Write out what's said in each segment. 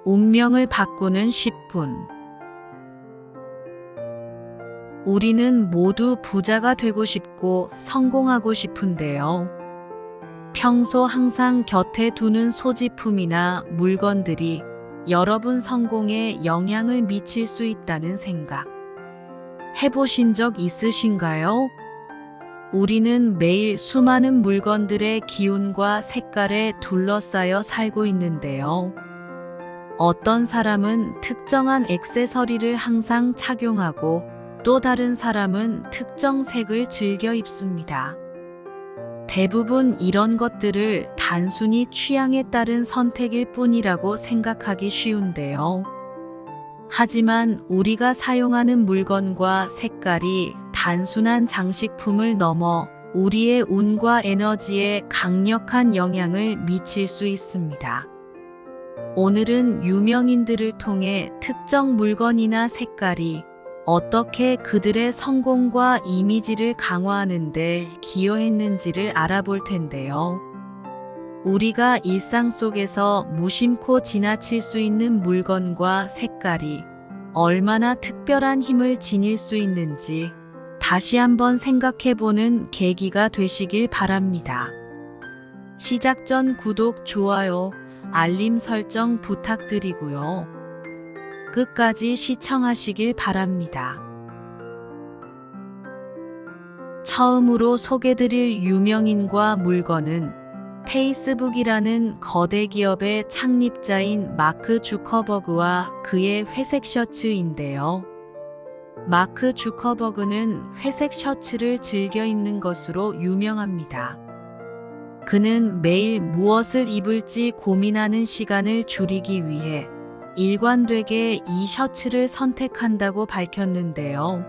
운명을 바꾸는 10분. 우리는 모두 부자가 되고 싶고 성공하고 싶은데요. 평소 항상 곁에 두는 소지품이나 물건들이 여러분 성공에 영향을 미칠 수 있다는 생각 해보신 적 있으신가요? 우리는 매일 수많은 물건들의 기운과 색깔에 둘러싸여 살고 있는데요. 어떤 사람은 특정한 액세서리를 항상 착용하고 또 다른 사람은 특정 색을 즐겨 입습니다. 대부분 이런 것들을 단순히 취향에 따른 선택일 뿐이라고 생각하기 쉬운데요. 하지만 우리가 사용하는 물건과 색깔이 단순한 장식품을 넘어 우리의 운과 에너지에 강력한 영향을 미칠 수 있습니다. 오늘은 유명인들을 통해 특정 물건이나 색깔이 어떻게 그들의 성공과 이미지를 강화하는 데 기여했는지를 알아볼 텐데요. 우리가 일상 속에서 무심코 지나칠 수 있는 물건과 색깔이 얼마나 특별한 힘을 지닐 수 있는지 다시 한번 생각해보는 계기가 되시길 바랍니다. 시작 전 구독, 좋아요, 알림 설정 부탁드리고요. 끝까지 시청하시길 바랍니다. 처음으로 소개드릴 유명인과 물건은 페이스북이라는 거대 기업의 창립자인 마크 주커버그와 그의 회색 셔츠인데요. 마크 주커버그는 회색 셔츠를 즐겨 입는 것으로 유명합니다. 그는 매일 무엇을 입을지 고민하는 시간을 줄이기 위해 일관되게 이 셔츠를 선택한다고 밝혔는데요.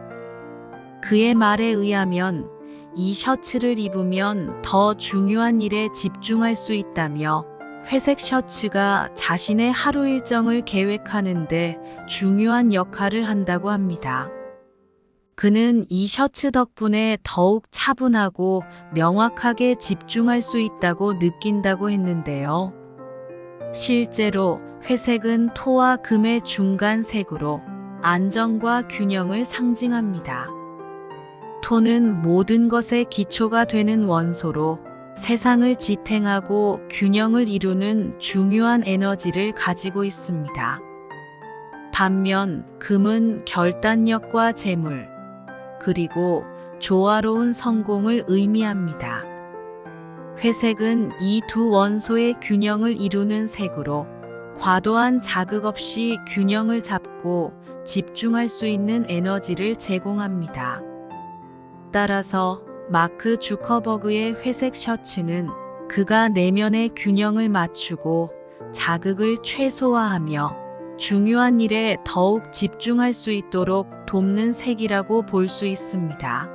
그의 말에 의하면 이 셔츠를 입으면 더 중요한 일에 집중할 수 있다며 회색 셔츠가 자신의 하루 일정을 계획하는 데 중요한 역할을 한다고 합니다. 그는 이 셔츠 덕분에 더욱 차분하고 명확하게 집중할 수 있다고 느낀다고 했는데요. 실제로 회색은 토와 금의 중간 색으로 안정과 균형을 상징합니다. 토는 모든 것의 기초가 되는 원소로 세상을 지탱하고 균형을 이루는 중요한 에너지를 가지고 있습니다. 반면 금은 결단력과 재물, 그리고 조화로운 성공을 의미합니다. 회색은 이 두 원소의 균형을 이루는 색으로 과도한 자극 없이 균형을 잡고 집중할 수 있는 에너지를 제공합니다. 따라서 마크 주커버그의 회색 셔츠는 그가 내면의 균형을 맞추고 자극을 최소화하며 중요한 일에 더욱 집중할 수 있도록 돕는 색이라고 볼 수 있습니다.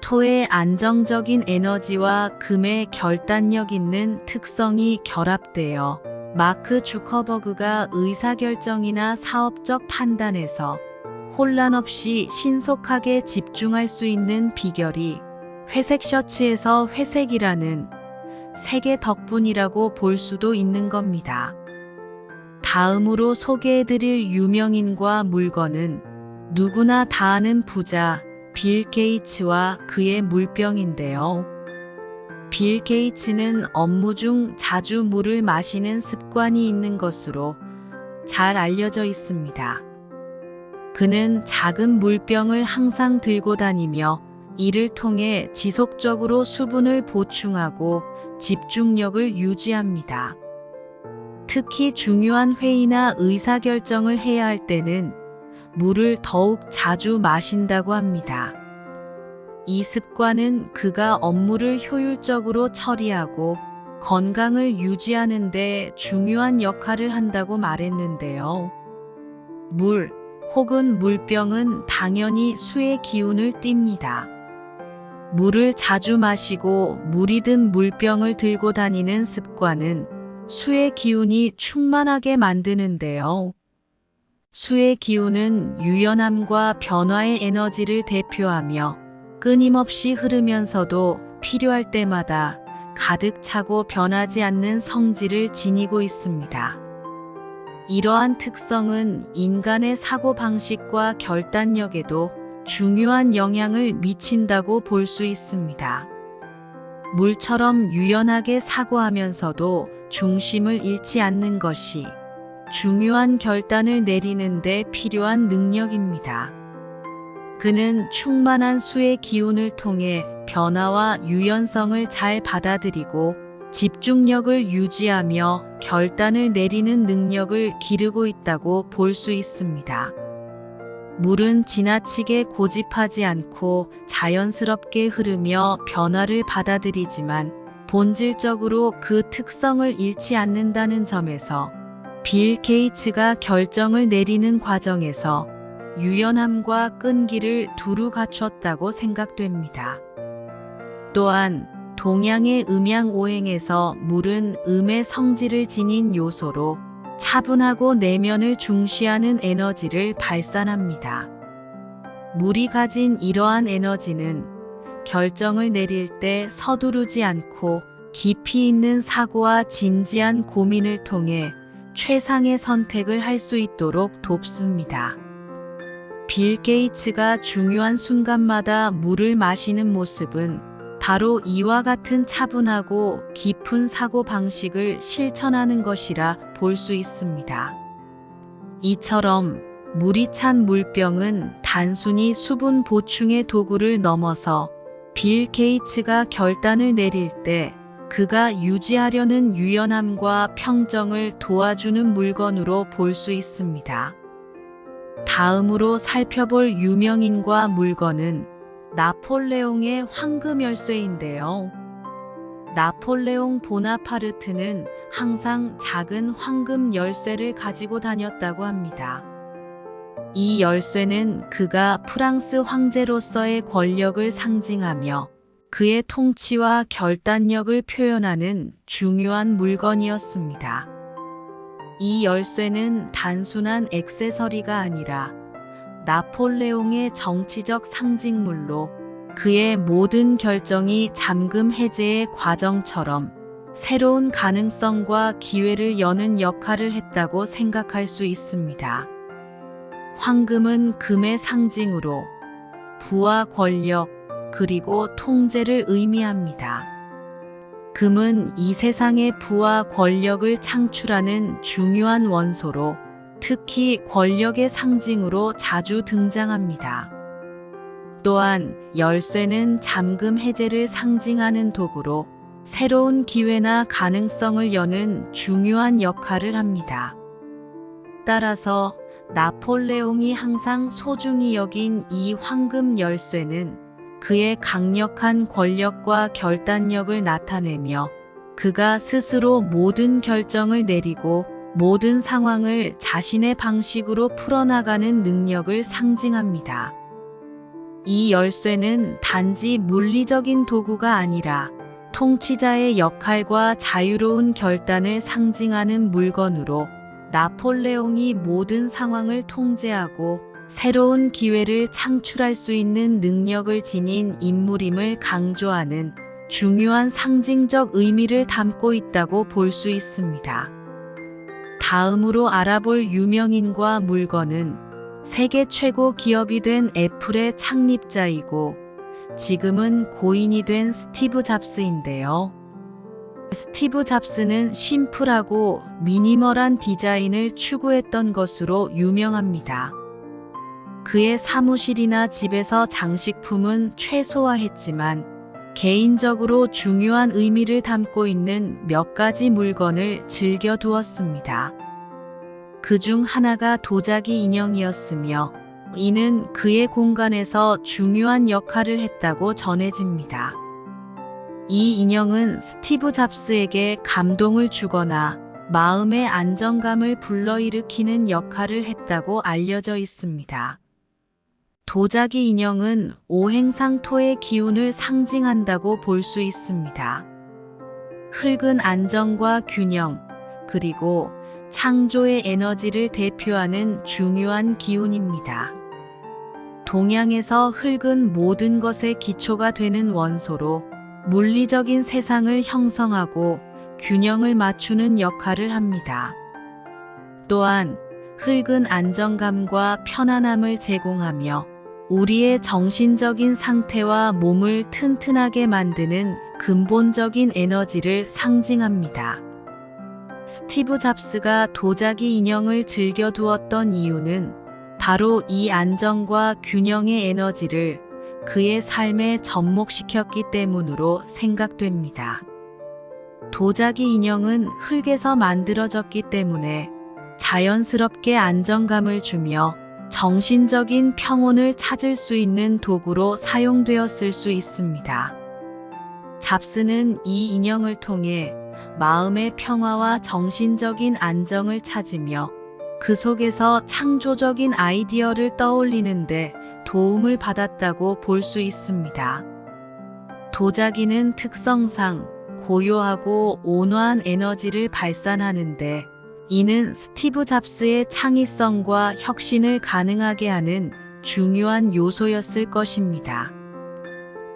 토의 안정적인 에너지와 금의 결단력 있는 특성이 결합되어 마크 주커버그가 의사결정이나 사업적 판단에서 혼란 없이 신속하게 집중할 수 있는 비결이 회색 셔츠에서 회색이라는 색의 덕분이라고 볼 수도 있는 겁니다. 다음으로 소개해드릴 유명인과 물건은 누구나 다 아는 부자 빌 게이츠와 그의 물병인데요. 빌 게이츠는 업무 중 자주 물을 마시는 습관이 있는 것으로 잘 알려져 있습니다. 그는 작은 물병을 항상 들고 다니며 이를 통해 지속적으로 수분을 보충하고 집중력을 유지합니다. 특히 중요한 회의나 의사결정을 해야 할 때는 물을 더욱 자주 마신다고 합니다. 이 습관은 그가 업무를 효율적으로 처리하고 건강을 유지하는 데 중요한 역할을 한다고 말했는데요. 물 혹은 물병은 당연히 수의 기운을 띱니다. 물을 자주 마시고 물이 든 물병을 들고 다니는 습관은 수의 기운이 충만하게 만드는데요. 수의 기운은 유연함과 변화의 에너지를 대표하며 끊임없이 흐르면서도 필요할 때마다 가득 차고 변하지 않는 성질을 지니고 있습니다. 이러한 특성은 인간의 사고방식과 결단력에도 중요한 영향을 미친다고 볼 수 있습니다. 물처럼 유연하게 사고하면서도 중심을 잃지 않는 것이 중요한 결단을 내리는 데 필요한 능력입니다. 그는 충만한 수의 기운을 통해 변화와 유연성을 잘 받아들이고 집중력을 유지하며 결단을 내리는 능력을 기르고 있다고 볼 수 있습니다. 물은 지나치게 고집하지 않고 자연스럽게 흐르며 변화를 받아들이지만 본질적으로 그 특성을 잃지 않는다는 점에서 빌 게이츠가 결정을 내리는 과정에서 유연함과 끈기를 두루 갖췄다고 생각됩니다. 또한 동양의 음양오행에서 물은 음의 성질을 지닌 요소로 차분하고 내면을 중시하는 에너지를 발산합니다. 물이 가진 이러한 에너지는 결정을 내릴 때 서두르지 않고 깊이 있는 사고와 진지한 고민을 통해 최상의 선택을 할 수 있도록 돕습니다. 빌 게이츠가 중요한 순간마다 물을 마시는 모습은 바로 이와 같은 차분하고 깊은 사고 방식을 실천하는 것이라 볼 수 있습니다. 이처럼 물이 찬 물병은 단순히 수분 보충의 도구를 넘어서 빌 게이츠가 결단을 내릴 때 그가 유지하려는 유연함과 평정을 도와주는 물건으로 볼 수 있습니다. 다음으로 살펴볼 유명인과 물건은 나폴레옹의 황금 열쇠인데요. 나폴레옹 보나파르트는 항상 작은 황금 열쇠를 가지고 다녔다고 합니다. 이 열쇠는 그가 프랑스 황제로서의 권력을 상징하며 그의 통치와 결단력을 표현하는 중요한 물건이었습니다. 이 열쇠는 단순한 액세서리가 아니라 나폴레옹의 정치적 상징물로 그의 모든 결정이 잠금 해제의 과정처럼 새로운 가능성과 기회를 여는 역할을 했다고 생각할 수 있습니다. 황금은 금의 상징으로 부와 권력 그리고 통제를 의미합니다. 금은 이 세상의 부와 권력을 창출하는 중요한 원소로 특히 권력의 상징으로 자주 등장합니다. 또한 열쇠는 잠금 해제를 상징하는 도구로 새로운 기회나 가능성을 여는 중요한 역할을 합니다. 따라서 나폴레옹이 항상 소중히 여긴 이 황금 열쇠는 그의 강력한 권력과 결단력을 나타내며 그가 스스로 모든 결정을 내리고 모든 상황을 자신의 방식으로 풀어나가는 능력을 상징합니다. 이 열쇠는 단지 물리적인 도구가 아니라 통치자의 역할과 자유로운 결단을 상징하는 물건으로 나폴레옹이 모든 상황을 통제하고 새로운 기회를 창출할 수 있는 능력을 지닌 인물임을 강조하는 중요한 상징적 의미를 담고 있다고 볼 수 있습니다. 다음으로 알아볼 유명인과 물건은 세계 최고 기업이 된 애플의 창립자이고 지금은 고인이 된 스티브 잡스인데요. 스티브 잡스는 심플하고 미니멀한 디자인을 추구했던 것으로 유명합니다. 그의 사무실이나 집에서 장식품은 최소화했지만 개인적으로 중요한 의미를 담고 있는 몇 가지 물건을 즐겨 두었습니다. 그중 하나가 도자기 인형이었으며 이는 그의 공간에서 중요한 역할을 했다고 전해집니다. 이 인형은 스티브 잡스에게 감동을 주거나 마음의 안정감을 불러일으키는 역할을 했다고 알려져 있습니다. 도자기 인형은 오행상토의 기운을 상징한다고 볼 수 있습니다. 흙은 안정과 균형, 그리고 창조의 에너지를 대표하는 중요한 기운입니다. 동양에서 흙은 모든 것의 기초가 되는 원소로 물리적인 세상을 형성하고 균형을 맞추는 역할을 합니다. 또한 흙은 안정감과 편안함을 제공하며 우리의 정신적인 상태와 몸을 튼튼하게 만드는 근본적인 에너지를 상징합니다. 스티브 잡스가 도자기 인형을 즐겨두었던 이유는 바로 이 안정과 균형의 에너지를 그의 삶에 접목시켰기 때문으로 생각됩니다. 도자기 인형은 흙에서 만들어졌기 때문에 자연스럽게 안정감을 주며 정신적인 평온을 찾을 수 있는 도구로 사용되었을 수 있습니다. 잡스는 이 인형을 통해 마음의 평화와 정신적인 안정을 찾으며 그 속에서 창조적인 아이디어를 떠올리는데 도움을 받았다고 볼 수 있습니다. 도자기는 특성상 고요하고 온화한 에너지를 발산하는데 이는 스티브 잡스의 창의성과 혁신을 가능하게 하는 중요한 요소였을 것입니다.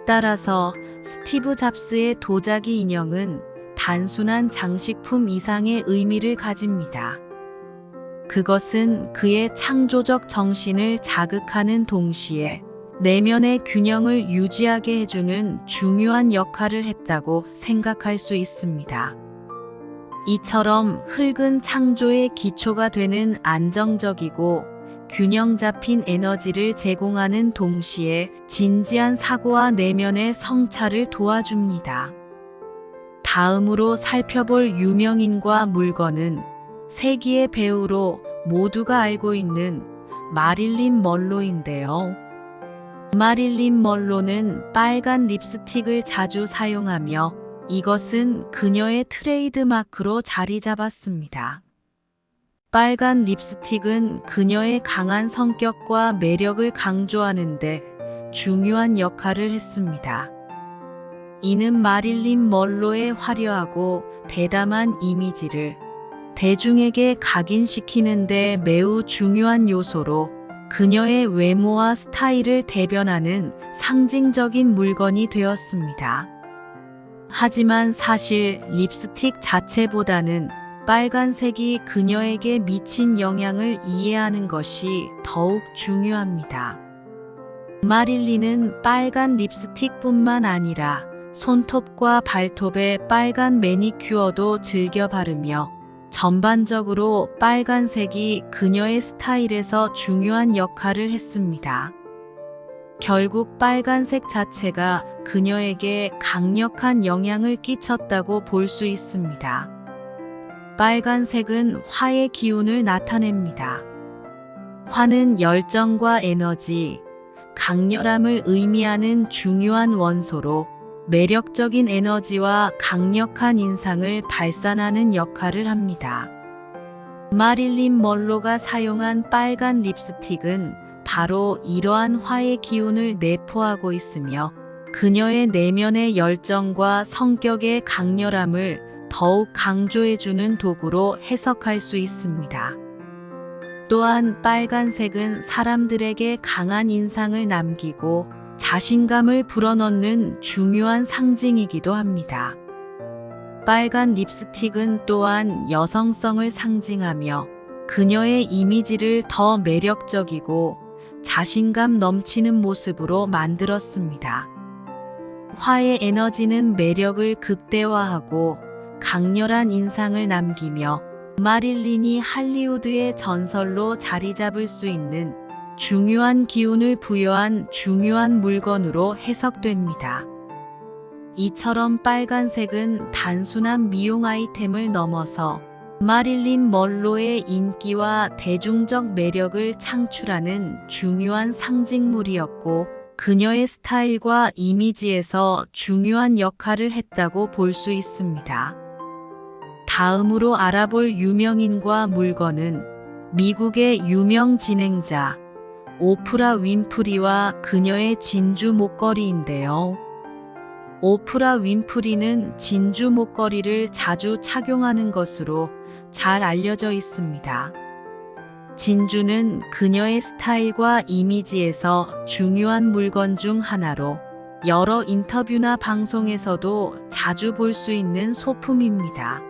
따라서 스티브 잡스의 도자기 인형은 단순한 장식품 이상의 의미를 가집니다. 그것은 그의 창조적 정신을 자극하는 동시에 내면의 균형을 유지하게 해주는 중요한 역할을 했다고 생각할 수 있습니다. 이처럼 흙은 창조의 기초가 되는 안정적이고 균형 잡힌 에너지를 제공하는 동시에 진지한 사고와 내면의 성찰을 도와줍니다. 다음으로 살펴볼 유명인과 물건은 세기의 배우로 모두가 알고 있는 마릴린 먼로인데요. 마릴린 먼로는 빨간 립스틱을 자주 사용하며 이것은 그녀의 트레이드 마크로 자리 잡았습니다. 빨간 립스틱은 그녀의 강한 성격과 매력을 강조하는데 중요한 역할을 했습니다. 이는 마릴린 먼로의 화려하고 대담한 이미지를 대중에게 각인시키는 데 매우 중요한 요소로 그녀의 외모와 스타일을 대변하는 상징적인 물건이 되었습니다. 하지만 사실 립스틱 자체보다는 빨간색이 그녀에게 미친 영향을 이해하는 것이 더욱 중요합니다. 마릴린은 빨간 립스틱뿐만 아니라 손톱과 발톱에 빨간 매니큐어도 즐겨 바르며 전반적으로 빨간색이 그녀의 스타일에서 중요한 역할을 했습니다. 결국 빨간색 자체가 그녀에게 강력한 영향을 끼쳤다고 볼 수 있습니다. 빨간색은 화의 기운을 나타냅니다. 화는 열정과 에너지, 강렬함을 의미하는 중요한 원소로 매력적인 에너지와 강력한 인상을 발산하는 역할을 합니다. 마릴린 먼로가 사용한 빨간 립스틱은 바로 이러한 화의 기운을 내포하고 있으며 그녀의 내면의 열정과 성격의 강렬함을 더욱 강조해주는 도구로 해석할 수 있습니다. 또한 빨간색은 사람들에게 강한 인상을 남기고 자신감을 불어넣는 중요한 상징이기도 합니다. 빨간 립스틱은 또한 여성성을 상징하며 그녀의 이미지를 더 매력적이고 자신감 넘치는 모습으로 만들었습니다. 화의 에너지는 매력을 극대화하고 강렬한 인상을 남기며 마릴린이 할리우드의 전설로 자리 잡을 수 있는 중요한 기운을 부여한 중요한 물건으로 해석됩니다. 이처럼 빨간색은 단순한 미용 아이템을 넘어서 마릴린 먼로의 인기와 대중적 매력을 창출하는 중요한 상징물이었고 그녀의 스타일과 이미지에서 중요한 역할을 했다고 볼 수 있습니다. 다음으로 알아볼 유명인과 물건은 미국의 유명 진행자 오프라 윈프리와 그녀의 진주 목걸이인데요. 오프라 윈프리는 진주 목걸이를 자주 착용하는 것으로 잘 알려져 있습니다. 진주는 그녀의 스타일과 이미지에서 중요한 물건 중 하나로 여러 인터뷰나 방송에서도 자주 볼 수 있는 소품입니다.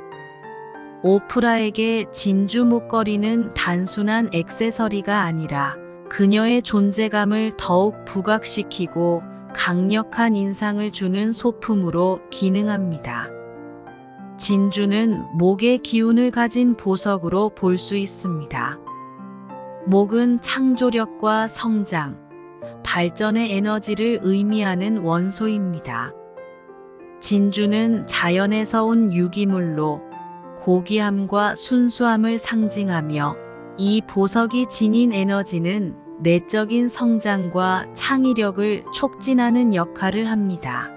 오프라에게 진주 목걸이는 단순한 액세서리가 아니라 그녀의 존재감을 더욱 부각시키고 강력한 인상을 주는 소품으로 기능합니다. 진주는 목의 기운을 가진 보석으로 볼 수 있습니다. 목은 창조력과 성장, 발전의 에너지를 의미하는 원소입니다. 진주는 자연에서 온 유기물로 고귀함과 순수함을 상징하며 이 보석이 지닌 에너지는 내적인 성장과 창의력을 촉진하는 역할을 합니다.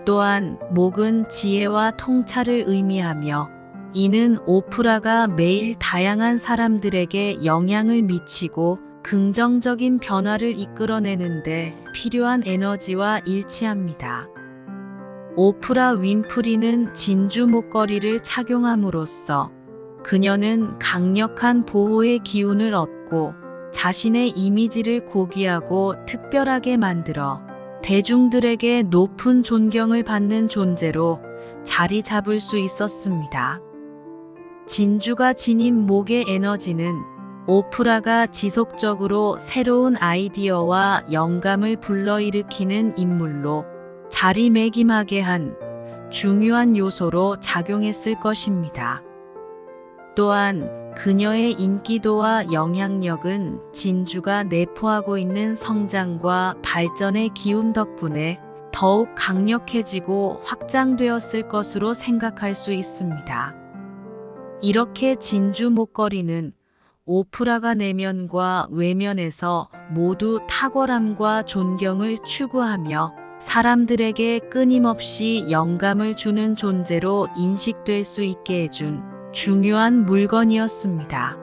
또한 목은 지혜와 통찰을 의미하며 이는 오프라가 매일 다양한 사람들에게 영향을 미치고 긍정적인 변화를 이끌어내는데 필요한 에너지와 일치합니다. 오프라 윈프리는 진주 목걸이를 착용함으로써 그녀는 강력한 보호의 기운을 얻고 자신의 이미지를 고귀하고 특별하게 만들어 대중들에게 높은 존경을 받는 존재로 자리 잡을 수 있었습니다. 진주가 지닌 목의 에너지는 오프라가 지속적으로 새로운 아이디어와 영감을 불러일으키는 인물로 자리매김하게 한 중요한 요소로 작용했을 것입니다. 또한 그녀의 인기도와 영향력은 진주가 내포하고 있는 성장과 발전의 기운 덕분에 더욱 강력해지고 확장되었을 것으로 생각할 수 있습니다. 이렇게 진주 목걸이는 오프라가 내면과 외면에서 모두 탁월함과 존경을 추구하며 사람들에게 끊임없이 영감을 주는 존재로 인식될 수 있게 해준 중요한 물건이었습니다.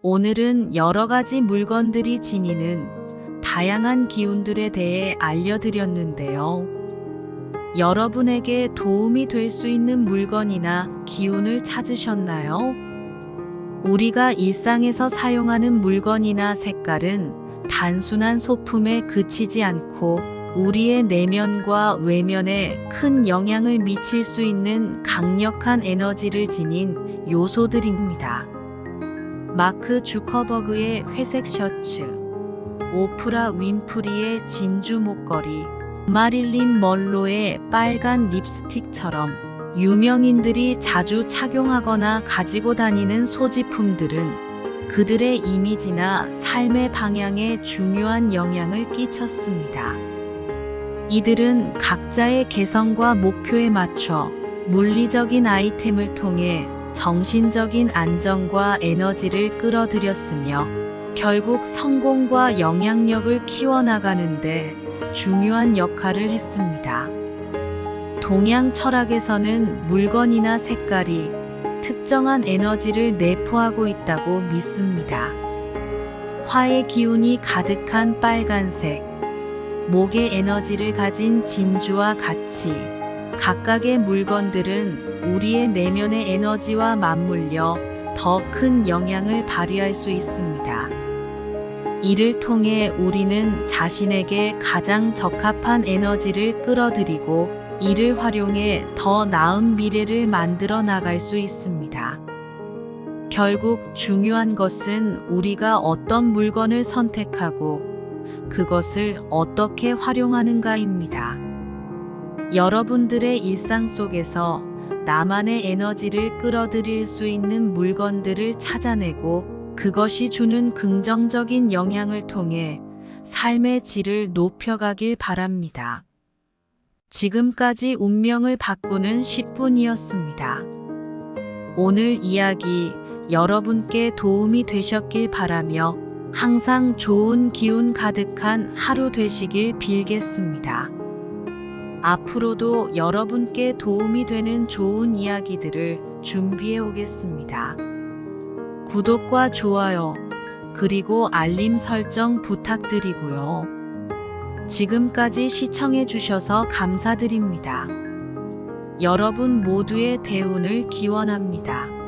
오늘은 여러 가지 물건들이 지니는 다양한 기운들에 대해 알려드렸는데요. 여러분에게 도움이 될 수 있는 물건이나 기운을 찾으셨나요? 우리가 일상에서 사용하는 물건이나 색깔은 단순한 소품에 그치지 않고 우리의 내면과 외면에 큰 영향을 미칠 수 있는 강력한 에너지를 지닌 요소들입니다. 마크 주커버그의 회색 셔츠, 오프라 윈프리의 진주 목걸이, 마릴린 먼로의 빨간 립스틱처럼 유명인들이 자주 착용하거나 가지고 다니는 소지품들은 그들의 이미지나 삶의 방향에 중요한 영향을 끼쳤습니다. 이들은 각자의 개성과 목표에 맞춰 물리적인 아이템을 통해 정신적인 안정과 에너지를 끌어들였으며 결국 성공과 영향력을 키워나가는데 중요한 역할을 했습니다. 동양 철학에서는 물건이나 색깔이 특정한 에너지를 내포하고 있다고 믿습니다. 화의 기운이 가득한 빨간색, 목의 에너지를 가진 진주와 같이 각각의 물건들은 우리의 내면의 에너지와 맞물려 더 큰 영향을 발휘할 수 있습니다. 이를 통해 우리는 자신에게 가장 적합한 에너지를 끌어들이고 이를 활용해 더 나은 미래를 만들어 나갈 수 있습니다. 결국 중요한 것은 우리가 어떤 물건을 선택하고 그것을 어떻게 활용하는가입니다. 여러분들의 일상 속에서 나만의 에너지를 끌어들일 수 있는 물건들을 찾아내고 그것이 주는 긍정적인 영향을 통해 삶의 질을 높여가길 바랍니다. 지금까지 운명을 바꾸는 10분이었습니다. 오늘 이야기 여러분께 도움이 되셨길 바라며 항상 좋은 기운 가득한 하루 되시길 빌겠습니다. 앞으로도 여러분께 도움이 되는 좋은 이야기들을 준비해 오겠습니다. 구독과 좋아요, 그리고 알림 설정 부탁드리고요. 지금까지 시청해 주셔서 감사드립니다. 여러분 모두의 대운을 기원합니다.